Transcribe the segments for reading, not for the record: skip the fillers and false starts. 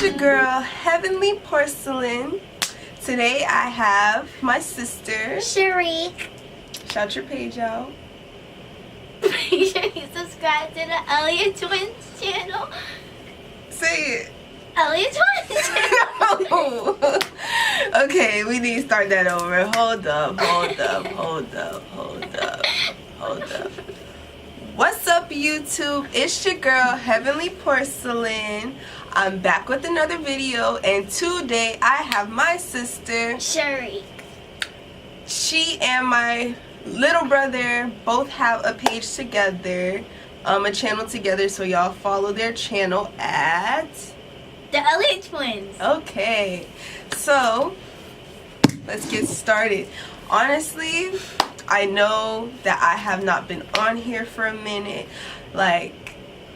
Your girl, Heavenly Porcelain. Today I have my sister, Sharik. Shout your page out. Make sure you subscribe to the Elliot Twins channel. Say it. Elliot Twins channel. Okay, we need to start that over. Hold up. What's up, YouTube? It's your girl, Heavenly Porcelain. I'm back with another video, and today I have my sister Sharik. She and my little brother both have a page together, a channel together, so y'all follow their channel at the Elliot Twins. Okay, so let's get started. Honestly, I know that I have not been on here for a minute. Like,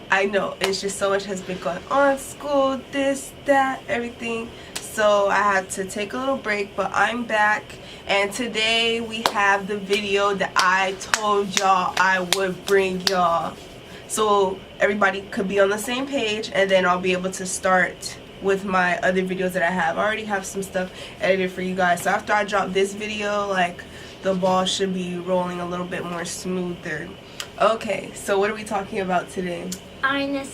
I know it's just so much has been going on, school, this, that, everything. So I had to take a little break, but I'm back. And today we have the video that I told y'all I would bring y'all, so everybody could be on the same page, and then I'll be able to start with my other videos that I have. I already have some stuff edited for you guys. So after I drop this video, like, the ball should be rolling a little bit more smoother. Okay, so what are we talking about today? We're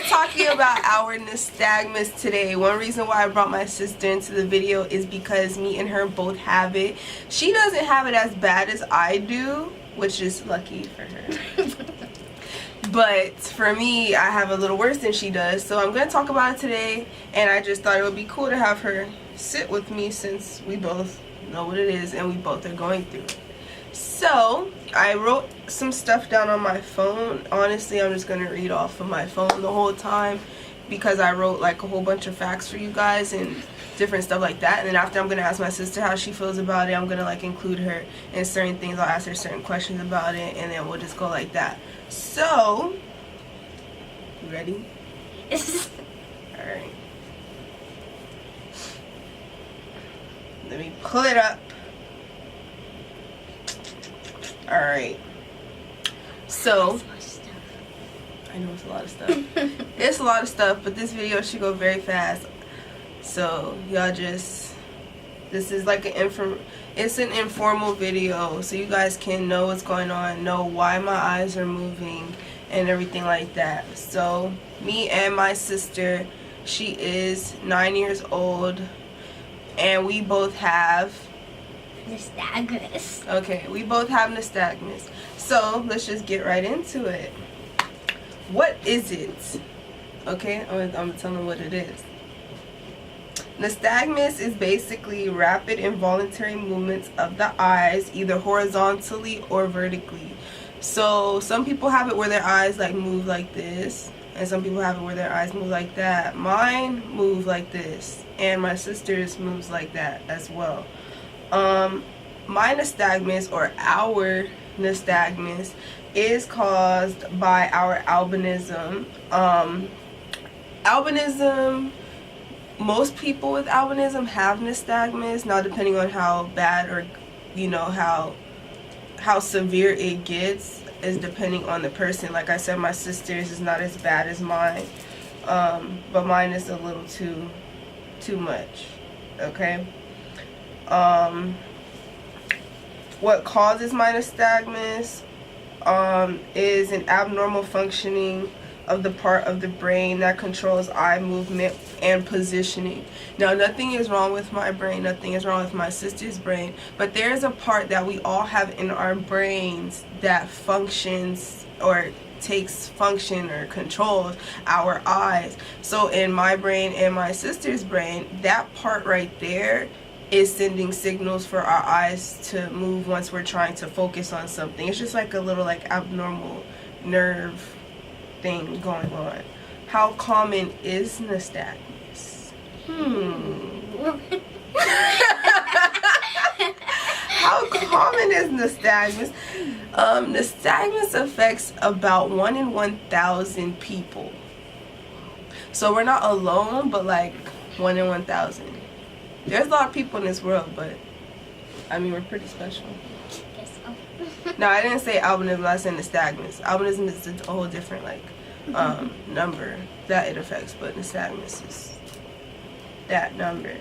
talking about our nystagmus today. One reason why I brought my sister into the video is because me and her both have it. She doesn't have it as bad as I do, which is lucky for her. But for me, I have a little worse than she does. So I'm going to talk about it today, and I just thought it would be cool to have her sit with me since we both know what it is and we both are going through it. So I wrote some stuff down on my phone. Honestly, I'm just going to read off of my phone the whole time because I wrote like a whole bunch of facts for you guys and different stuff like that. And then after, I'm going to ask my sister how she feels about it. I'm going to like include her in certain things. I'll ask her certain questions about it, and then we'll just go like that. So, you ready? Alright. Let me pull it up. Alright. So, I know it's a lot of stuff. It's a lot of stuff, but this video should go very fast. So, y'all just, this is like it's an informal video, so you guys can know what's going on, know why my eyes are moving, and everything like that. So, me and my sister, she is 9 years old, and we both have Nystagmus. Okay, we both have nystagmus. So, let's just get right into it. What is it? Okay, I'm gonna tell them what it is. Nystagmus is basically rapid involuntary movements of the eyes, either horizontally or vertically. So some people have it where their eyes like move like this, and some people have it where their eyes move like that. Mine move like this, and my sister's moves like that as well. My nystagmus, or our nystagmus, is caused by our albinism. Albinism, most people with albinism have nystagmus. Now, depending on how bad, or you know, how severe it gets, is depending on the person. Like I said, my sister's is not as bad as mine, but mine is a little too much. Okay. What causes my nystagmus is an abnormal functioning of the part of the brain that controls eye movement and positioning. Now, nothing is wrong with my brain, nothing is wrong with my sister's brain, but there is a part that we all have in our brains that functions, or takes function, or controls our eyes. So in my brain and my sister's brain, that part right there is sending signals for our eyes to move once we're trying to focus on something. It's just like a little like abnormal nerve thing going on. How common is nystagmus? How common is nystagmus? Nystagmus affects about 1 in 1,000 people. So we're not alone, but like 1 in 1,000. There's a lot of people in this world, but I mean, we're pretty special. Yes. No, I didn't say albinism, I said nystagmus. Albinism is a whole different number that it affects, but nystagmus is that number.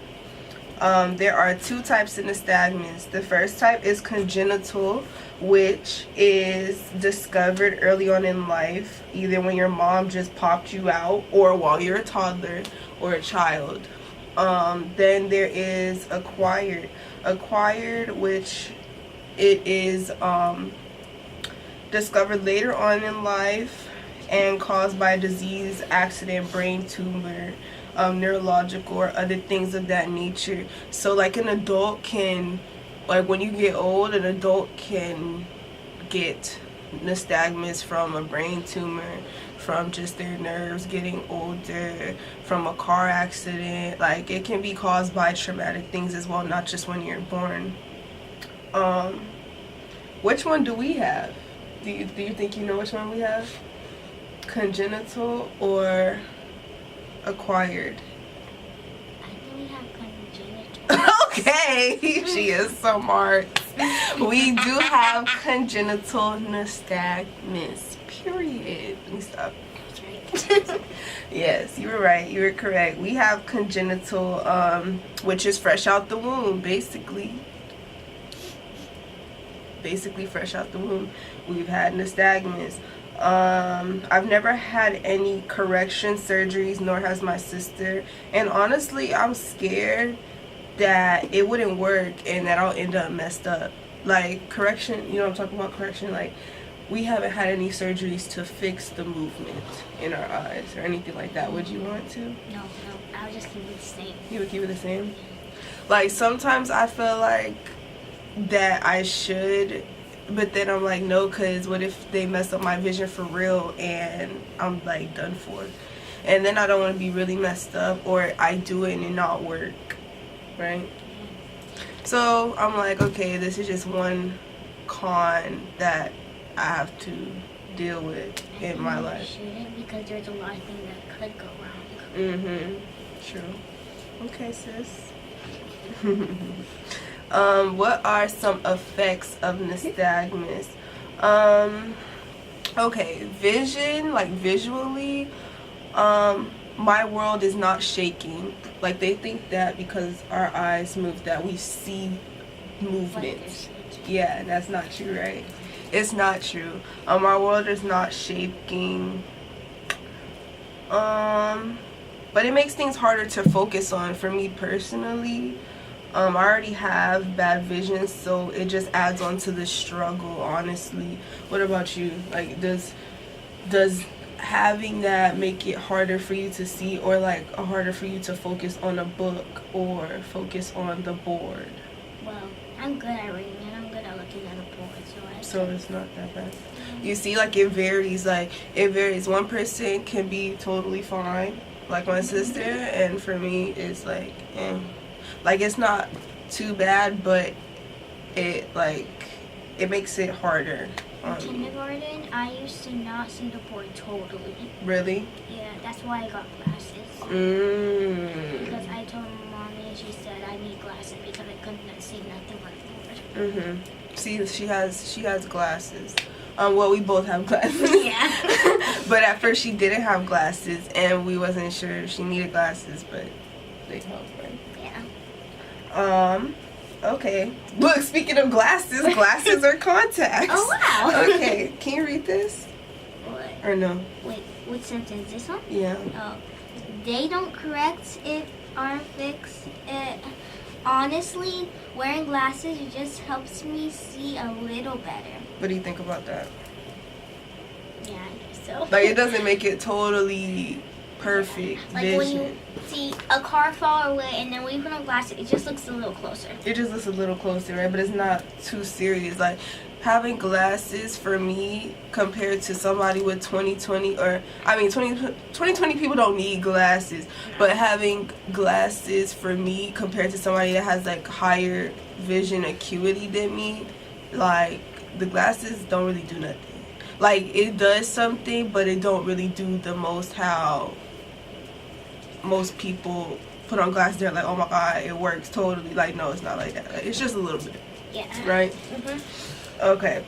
There are 2 types of nystagmus. The first type is congenital, which is discovered early on in life, either when your mom just popped you out or while you're a toddler or a child. Then there is acquired, which it is discovered later on in life and caused by disease, accident, brain tumor, neurological or other things of that nature. So like an adult can, like when you get old, an adult can get nystagmus from a brain tumor, from just their nerves getting older, from a car accident. Like it can be caused by traumatic things as well, not just when you're born. Which one do we have? Do you think you know which one we have? Congenital or acquired? I think we have congenital. Okay, she is so smart. We do have congenital nystagmus. Period. Let me stop. That's right. Yes, you were right. You were correct. We have congenital, which is fresh out the womb, basically. Basically fresh out the womb. We've had nystagmus. I've never had any correction surgeries, nor has my sister. And honestly, I'm scared that it wouldn't work and that I'll end up messed up. Like correction, you know what I'm talking about, correction, like we haven't had any surgeries to fix the movement in our eyes or anything like that. Would you want to? No, I'll just keep it the same. You would keep it the same? Like sometimes I feel like that I should, but then I'm like, no, because what if they mess up my vision for real and I'm like done for? And then I don't want to be really messed up, or I do it and it not work, right? So I'm like, okay, this is just one con that I have to deal with in my life. Shouldn't, because there's a lot of things that could go wrong. True. Okay, sis. What are some effects of nystagmus? Okay, vision, like visually, my world is not shaking. Like they think that because our eyes move that we see movement. Yeah, that's not true, right? It's not true. Our world is not shaking. But it makes things harder to focus on for me personally. I already have bad vision, so it just adds on to the struggle, honestly. What about you? Like, does having that make it harder for you to see, or like harder for you to focus on a book or focus on the board? Well, I'm good at reading and I'm good at looking at a board, so it's not that bad. You see, like it varies. Like it varies. One person can be totally fine, like my sister, and for me, it's like, like it's not too bad, but it makes it harder. In kindergarten, I used to not see the board totally. Really? Yeah, that's why I got glasses. Because I told my mommy and she said I need glasses because I couldn't see nothing on the board. See, she has glasses. Well, we both have glasses. Yeah. But at first she didn't have glasses, and we wasn't sure if she needed glasses, but they help, right? Yeah. Okay. Look, speaking of glasses are contacts. Oh, wow. Okay, can you read this? What? Or no? Wait, what sentence? This one? Yeah. Oh. They don't correct it or fix it. Honestly, wearing glasses just helps me see a little better. What do you think about that? Yeah, I guess so. Like, it doesn't make it totally perfect Like vision. when you see a car far away and then when you put on glasses, it just looks a little closer. It just looks a little closer, right? But it's not too serious. Like, having glasses for me compared to somebody with 20/20, or I mean 20/20 people don't need glasses, but having glasses for me compared to somebody that has like higher vision acuity than me, like the glasses don't really do nothing. Like it does something, but it don't really do the most how most people put on glasses. They're like, oh my god, it works totally. Like, no, it's not like that. Like, it's just a little bit. Yeah. Right? Okay.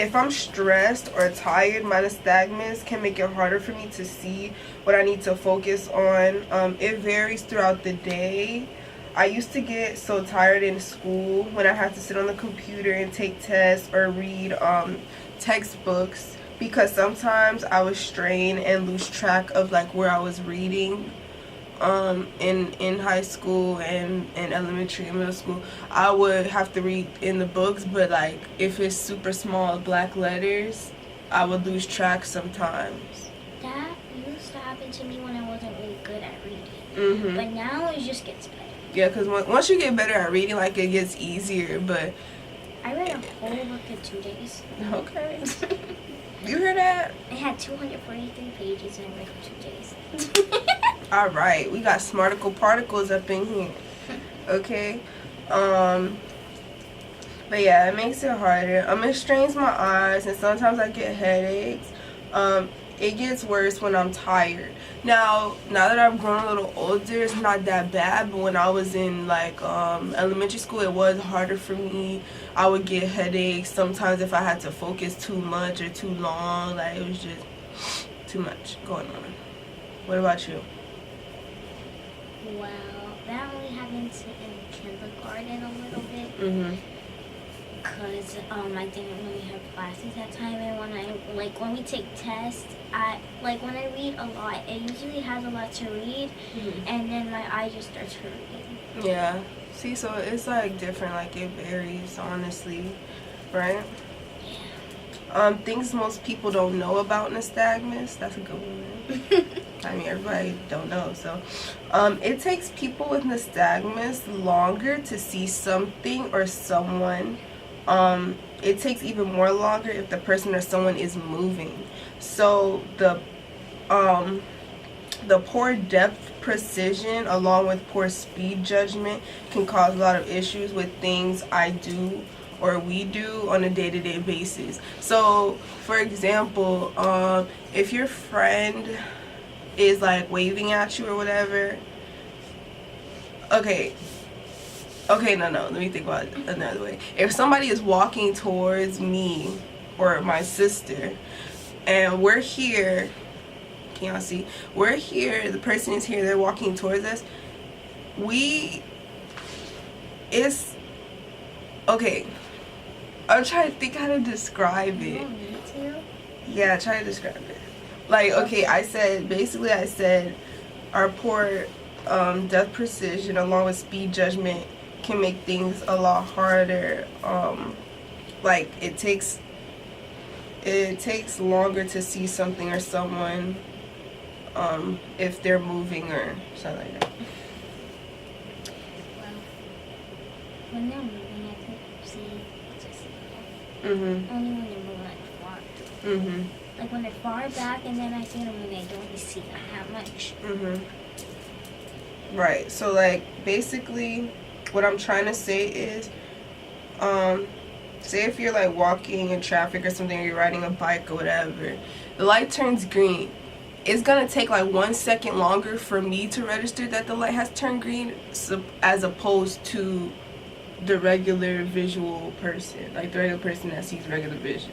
If I'm stressed or tired, my nystagmus can make it harder for me to see what I need to focus on. It varies throughout the day. I used to get so tired in school when I had to sit on the computer and take tests or read textbooks, because sometimes I would strain and lose track of like where I was reading. In high school and in elementary and middle school, I would have to read in the books, but like if it's super small black letters, I would lose track sometimes. That used to happen to me when I wasn't really good at reading. But now it just gets better. Yeah, because once you get better at reading, like it gets easier. But I read a whole book in 2 days. Okay. You heard that? I had 243 pages and I read in 2 days. Alright, we got smarticle particles up in here. Okay. But yeah, it makes it harder. It strains my eyes and sometimes I get headaches. It gets worse when I'm tired. Now that I've grown a little older, it's not that bad, but when I was in like elementary school, it was harder for me. I would get headaches sometimes if I had to focus too much or too long. Like it was just too much going on. What about you? Well, that only happened in kindergarten a little bit. Because I didn't really have classes that time, and when we take tests, when I read a lot, it usually has a lot to read, and then my eye just starts hurting. Yeah. See, so it's like different, like it varies, honestly, right? Yeah. Things most people don't know about nystagmus. That's a good one. I mean, everybody don't know. So, it takes people with nystagmus longer to see something or someone. It takes even more longer if the person or someone is moving. So the poor depth precision along with poor speed judgment can cause a lot of issues with things I do or we do on a day-to-day basis. So for example, if your friend is like waving at you or whatever, okay, no, let me think about it another way. If somebody is walking towards me or my sister and we're here, can y'all see? We're here, the person is here, they're walking towards us. Okay, I'm trying to think how to describe it. You don't need to? Yeah, try to describe it. Like, okay, I said our poor depth precision along with speed judgment can make things a lot harder. Like it takes longer to see something or someone if they're moving or something like that. Well, when they're moving, I could see just only when they're moving like far. Like when they're far back, and then I see them when I don't really see them that much. Right. So like basically, what I'm trying to say is, say if you're like walking in traffic or something, or you're riding a bike or whatever, the light turns green. It's gonna take like 1 second longer for me to register that the light has turned green, as opposed to the regular visual person, like the regular person that sees regular vision.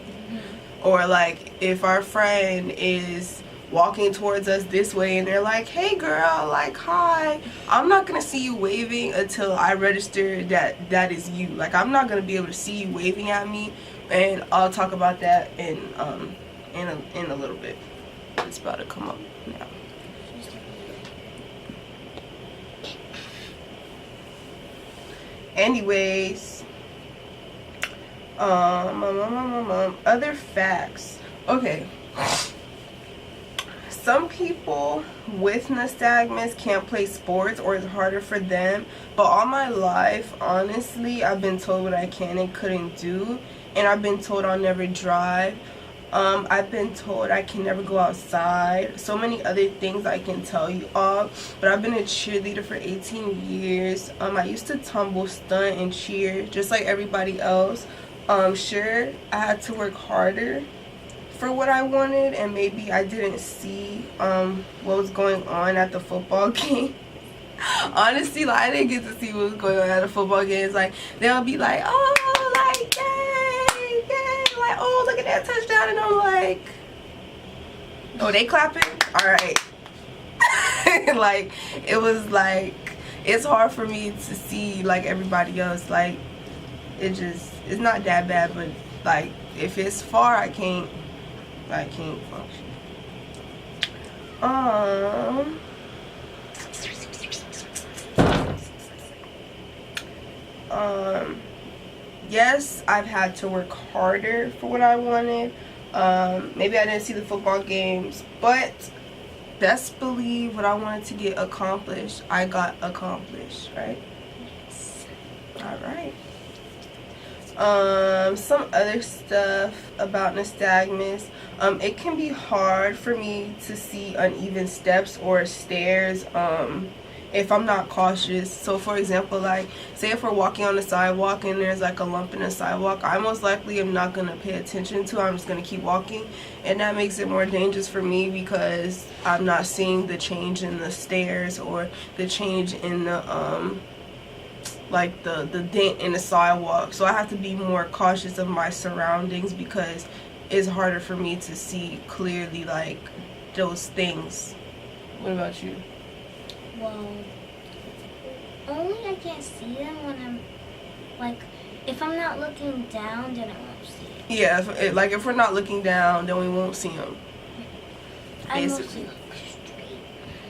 Or like if our friend is walking towards us this way and they're like, hey girl, like hi, I'm not gonna see you waving until I register that is you. Like I'm not gonna be able to see you waving at me, and I'll talk about that in a little bit. It's about to come up now. Anyways, other facts. Okay. some people with nystagmus can't play sports or it's harder for them, but all my life, honestly, I've been told what I can and couldn't do, and I've been told I'll never drive. I've been told I can never go outside. So many other things I can tell you all. But I've been a cheerleader for 18 years. I used to tumble, stunt, and cheer just like everybody else. Sure, I had to work harder for what I wanted, and maybe I didn't see what was going on at the football game. Honestly, like, I didn't get to see what was going on at the football games. Like, they'll be like, oh, like, yay, yay, like, oh, look at that touchdown, and I'm like, oh, they clapping? All right. Like, it was like, it's hard for me to see like everybody else. Like, it's not that bad, but like, if it's far, I can't function. Yes, I've had to work harder for what I wanted. Maybe I didn't see the football games, but best believe what I wanted to get accomplished, I got accomplished, right? Yes. Alright. Some other stuff about nystagmus. It can be hard for me to see uneven steps or stairs if I'm not cautious. So for example, like, say if we're walking on the sidewalk and there's like a lump in the sidewalk, I most likely am not going to pay attention to it. I'm just going to keep walking, and that makes it more dangerous for me because I'm not seeing the change in the stairs or the change in the like the dent in the sidewalk. So I have to be more cautious of my surroundings because it's harder for me to see clearly like those things. What about you? Well, only I can't see them when I'm, like, if I'm not looking down, then I won't see it. Yeah, if we're not looking down, then we won't see them. I mostly look straight.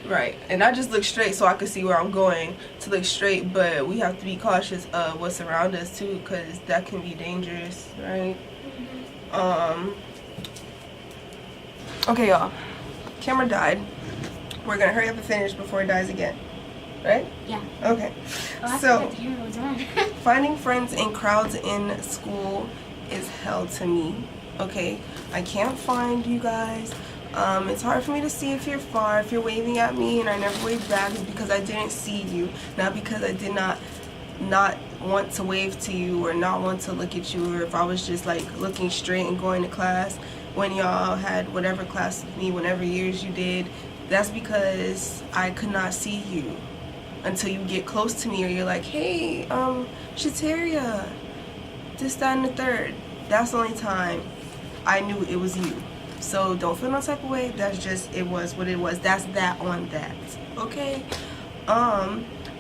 Right, and I just look straight so I can see where I'm going to look straight, but we have to be cautious of what's around us too, because that can be dangerous, right? Mm-hmm. Okay, y'all, camera died. We're gonna hurry up and finish before it dies again, right? Yeah. Okay. Oh, So, the camera was on. finding friends in crowds in school is hell to me. Okay, I can't find you guys. It's hard for me to see if you're far. If you're waving at me and I never wave back, it's because I didn't see you, not because I did not want to wave to you or not want to look at you, or if I was just like looking straight and going to class when y'all had whatever class with me, whatever years you did. That's because I could not see you until you get close to me or you're like, hey, Shateria, this, that, and the third. That's the only time I knew it was you. So don't feel no type of way. That's just, it was what it was. That's that on that. Okay?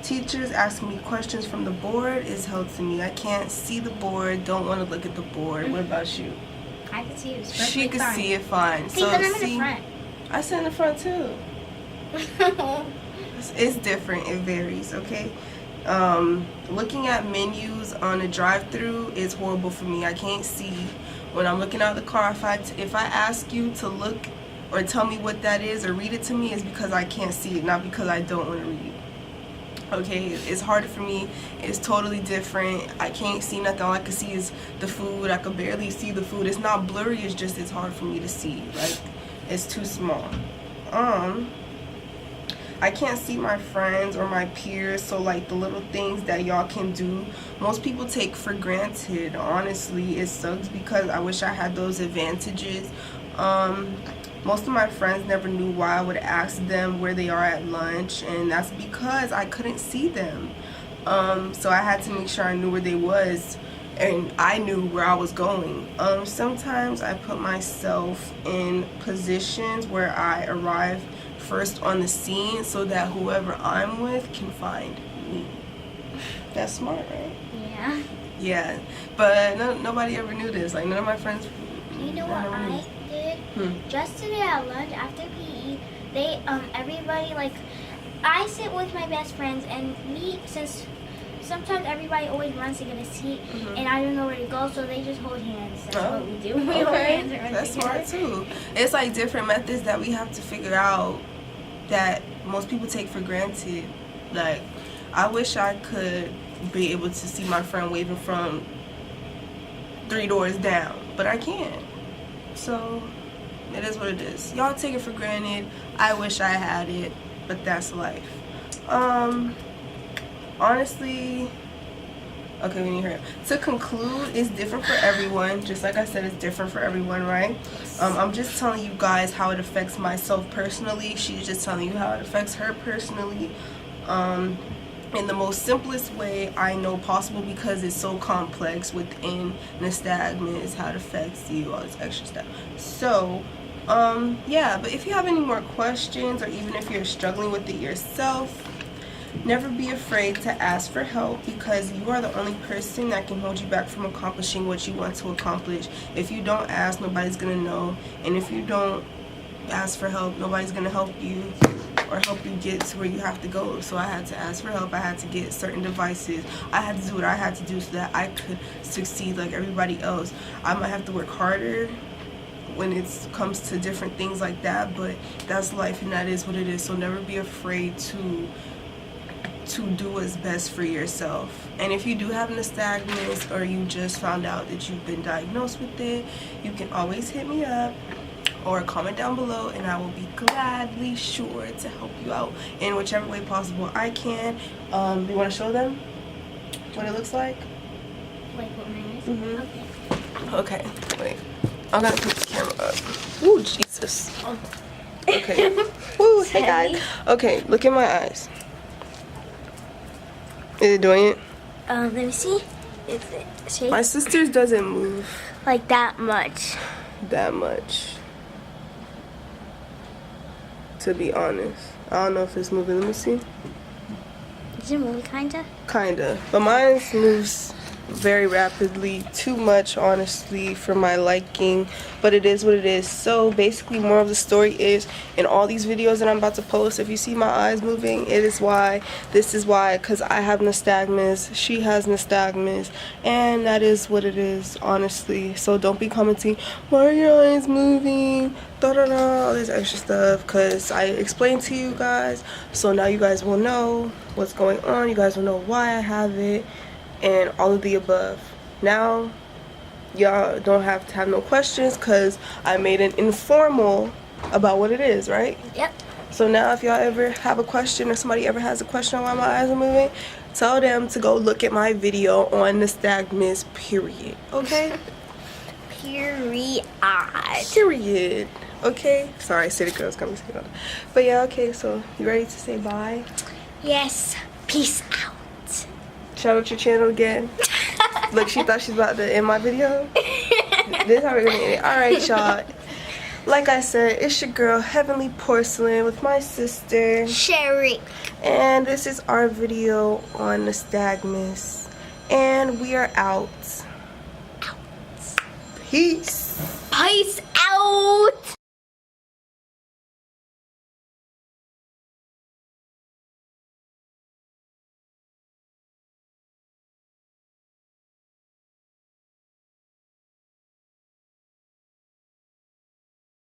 Teachers asking me questions from the board is hell to me. I can't see the board, don't want to look at the board. What about you? I can see it. She can see it fine. See, So but I'm in see, the front. I sit in the front too. It's different, it varies, okay? Looking at menus on a drive-through is horrible for me. I can't see when I'm looking out the car. If I ask you to look or tell me what that is or read it to me, it's because I can't see it, not because I don't want to read. Okay, it's harder for me. It's totally different. I can't see nothing. All I can see is the food. I could barely see the food. It's not blurry, it's just it's hard for me to see. Like, it's too small. I can't see my friends or my peers, so like the little things that y'all can do, most people take for granted. Honestly, it sucks because I wish I had those advantages. Most of my friends never knew why I would ask them where they are at lunch, and that's because I couldn't see them. So I had to make sure I knew where they was, and I knew where I was going. Sometimes I put myself in positions where I arrive first on the scene so that whoever I'm with can find me. That's smart, right? Yeah. Yeah, but nobody ever knew this. Like, none of my friends. You know what I did? Just today at lunch after PE, they everybody, like, I sit with my best friends, and me, since sometimes everybody always runs to get a seat, and I don't know where to go, so they just hold hands. That's what we do. We hold hands and run That's together. smart too. It's like different methods that we have to figure out that most people take for granted. Like, I wish I could be able to see my friend waving from 3 doors down, but I can't. So it is what it is. Y'all take it for granted. I wish I had it, but that's life. Honestly, okay, we need her. To conclude, it's different for everyone. Just like I said, it's different for everyone, right? I'm just telling you guys how it affects myself personally. She's just telling you how it affects her personally. In the most simplest way I know possible, because it's so complex within nystagmus, how it affects you, all this extra stuff. So yeah, but if you have any more questions, or even if you're struggling with it yourself, never be afraid to ask for help, because you are the only person that can hold you back from accomplishing what you want to accomplish. If you don't ask, nobody's gonna know, and if you don't ask for help, nobody's gonna help you or help you get to where you have to go. So I had to ask for help. I had to get certain devices. I had to do what I had to do so that I could succeed like everybody else. I might have to work harder when it comes to different things like that, but that's life and that is what it is. So never be afraid to do what's best for yourself. And if you do have nystagmus, or you just found out that you've been diagnosed with it, you can always hit me up or comment down below, and I will be gladly sure to help you out in whichever way possible I can. Do you want to show them what it looks like? Like what mine is? Okay, wait. I'm gonna put the camera up. Ooh, Jesus. Oh. Okay. Woo, hey guys. Okay, look in my eyes. Is it doing it? Let me see. Is it shape? My sister's doesn't move Like that much. that much, to be honest. I don't know if it's moving. Let me see. Is it moving kinda? Kinda. But mine moves very rapidly, too much honestly for my liking, but it is what it is. So basically, more of the story is, in all these videos that I'm about to post, if you see my eyes moving, it is why. This is why, because I have nystagmus, she has nystagmus, and that is what it is, honestly. So don't be commenting, why are your eyes moving, da da da, all this extra stuff, because I explained to you guys. So now you guys will know what's going on. You guys will know why I have it, and all of the above. Now y'all don't have to have no questions, because I made an informal about what it is, right? Yep. So now if y'all ever have a question, or somebody ever has a question on why my eyes are moving, tell them to go look at my video on nystagmus, period. Okay? Period. Period. Okay? Sorry, city girls coming to see. But yeah, okay, so you ready to say bye? Yes. Peace out. Shout out your channel again. Look, she thought she's about to end my video. This is how we're gonna end it. Alright, y'all. Like I said, it's your girl, Heavenly Porcelain, with my sister, Sherry. and this is our video on nystagmus. And we are out. Peace. Peace out.